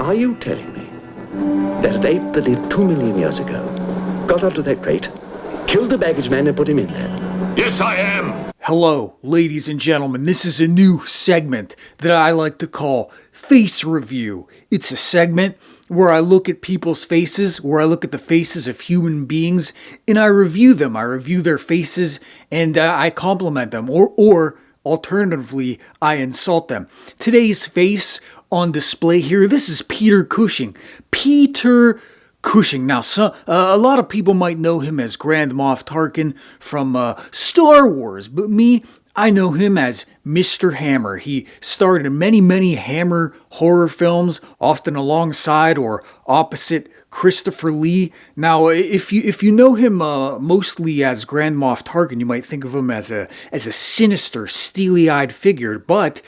Are you telling me that an ape that lived 2 million years ago got onto that crate, killed the baggage man and put him in there? Yes, I am. Hello, ladies and gentlemen. This is a new segment that I like to call Face Review. It's a segment where I look at people's faces, where I look at the faces of human beings, and I review them. I review their faces, and I compliment them, or alternatively, I insult them. Today's face on display here, this is Peter Cushing. Peter Cushing. Now, a lot of people might know him as Grand Moff Tarkin from Star Wars, but I know him as Mr. Hammer. He starred in many Hammer horror films, often alongside or opposite Christopher Lee. Now, if you know him mostly as Grand Moff Tarkin, you might think of him as a sinister, steely-eyed figure. But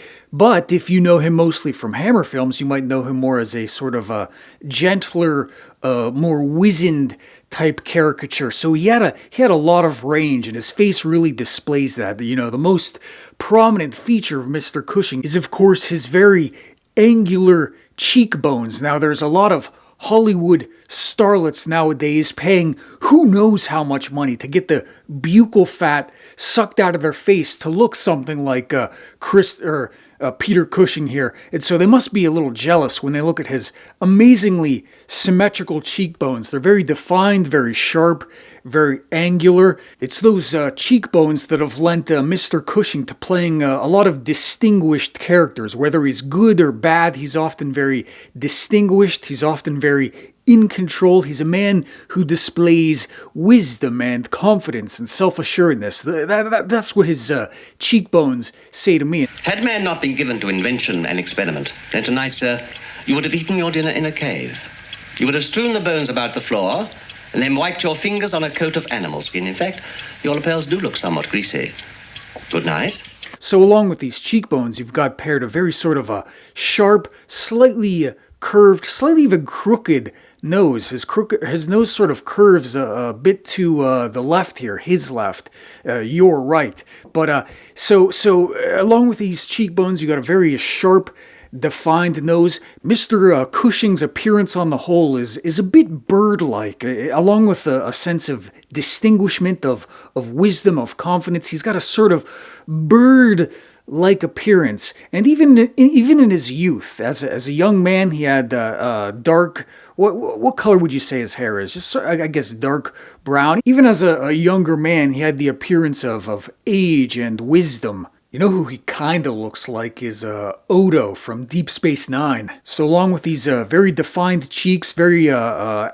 if you know him mostly from Hammer films, you might know him more as a sort of a gentler, more wizened type caricature. So he had a lot of range, and his face really displays that. You know, the most prominent feature of Mr. Cushing is, of course, his very angular cheekbones. Now, there's a lot of Hollywood starlets nowadays paying who knows how much money to get the buccal fat sucked out of their face to look something like Peter Cushing here. And so they must be a little jealous when they look at his amazingly symmetrical cheekbones. They're very defined, very sharp, very angular. It's those cheekbones that have lent Mr. Cushing to playing a lot of distinguished characters. Whether he's good or bad, he's often very distinguished. He's often very in control. He's a man who displays wisdom and confidence and self-assuredness. That's what his cheekbones say to me. Had man not been given to invention and experiment, then tonight, sir, you would have eaten your dinner in a cave. You would have strewn the bones about the floor and then wiped your fingers on a coat of animal skin. In fact, your lapels do look somewhat greasy. Good night. So along with these cheekbones, you've got paired a very sort of a sharp, slightly curved, slightly even crooked nose. His nose sort of curves a bit to the left here, his left, your right. But so along with these cheekbones, you got a very sharp, defined nose. Mr. Cushing's appearance on the whole is a bit bird-like, along with a sense of distinguishment, of wisdom, of confidence. He's got a sort of bird-like appearance, and even in his youth, as a young man, he had dark. What color would you say his hair is? Just, I guess, dark brown. Even as a younger man, he had the appearance of age and wisdom. You know who he kind of looks like is Odo from Deep Space Nine. So along with these very defined cheeks, very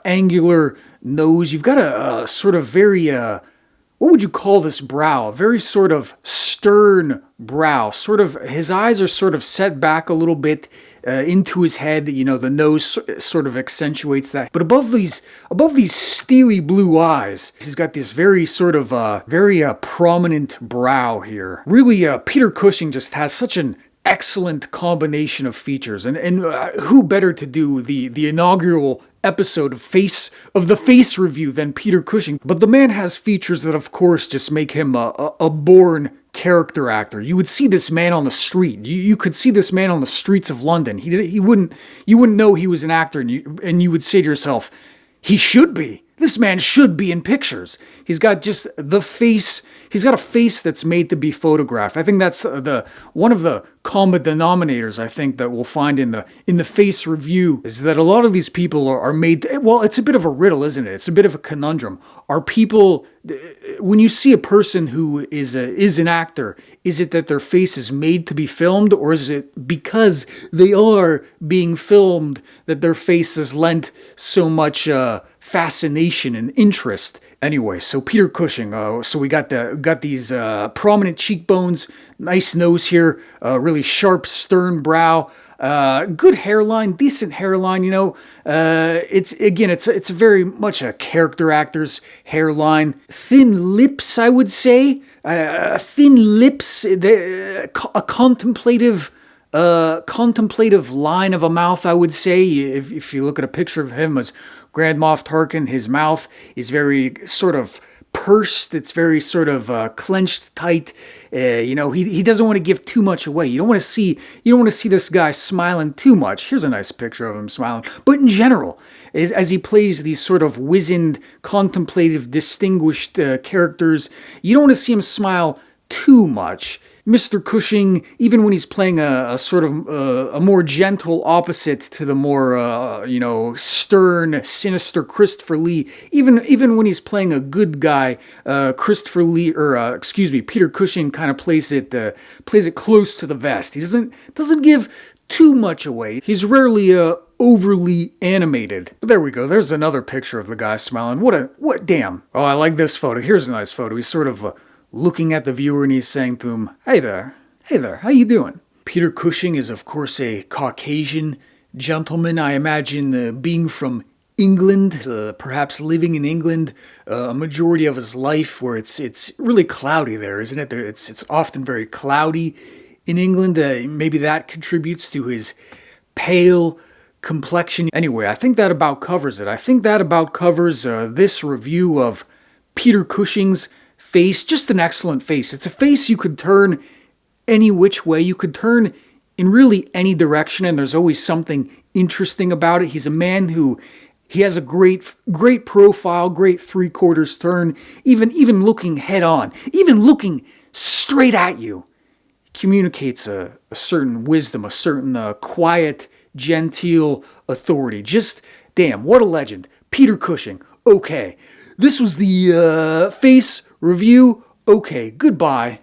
angular nose, you've got a sort of very, what would you call this brow? A very sort of stern brow. Sort of, his eyes are sort of set back a little bit into his head. You know, the nose sort of accentuates that. But above these steely blue eyes, he's got this very sort of very prominent brow here. Really, Peter Cushing just has such an excellent combination of features, and who better to do the inaugural episode of the face review than Peter Cushing? But the man has features that, of course, just make him a born character actor. You would see this man on the street. You could see this man on the streets of London. You wouldn't know he was an actor, and you would say to yourself, he should be. This man should be in pictures. He's got just the face. He's got a face that's made to be photographed. I think that's one of the common denominators, I think, that we'll find in the face review, is that a lot of these people are made. Well, it's a bit of a riddle, isn't it? It's a bit of a conundrum. Are people, when you see a person who is an actor, is it that their face is made to be filmed, or is it because they are being filmed that their face is lent so much fascination and interest? Anyway, so Peter Cushing. So we got these prominent cheekbones, nice nose here, really sharp, stern brow, good hairline, decent hairline. You know, it's very much a character actor's hairline. Thin lips, I would say. Thin lips, a contemplative line of a mouth, I would say. If you look at a picture of him as Grand Moff Tarkin, his mouth is very sort of pursed. It's very sort of clenched tight. He doesn't want to give too much away. You don't want to see this guy smiling too much. Here's a nice picture of him smiling. But in general, as he plays these sort of wizened, contemplative, distinguished characters, you don't want to see him smile too much. Mr. Cushing, even when he's playing a sort of a more gentle opposite to the more stern, sinister Christopher Lee, even when he's playing a good guy, Peter Cushing kind of plays it close to the vest. He doesn't give too much away. He's rarely overly animated. But there we go. There's another picture of the guy smiling. Damn. Oh, I like this photo. Here's a nice photo. He's sort of looking at the viewer and he's saying to him, hey there, how you doing? Peter Cushing is, of course, a Caucasian gentleman. I imagine being from England, perhaps living in England a majority of his life, where it's really cloudy there, isn't it? It's often very cloudy in England. Maybe that contributes to his pale complexion. Anyway, I think that about covers it. I think that about covers this review of Peter Cushing's face. Just an excellent face. It's a face you could turn any which way. You could turn in really any direction, and there's always something interesting about it. He's a man who he has a great profile, great three-quarters turn, even looking head on, even looking straight at you. He communicates a certain wisdom, a certain quiet, genteel authority. Just, damn, what a legend. Peter Cushing. Okay, this was the face review. Okay, goodbye.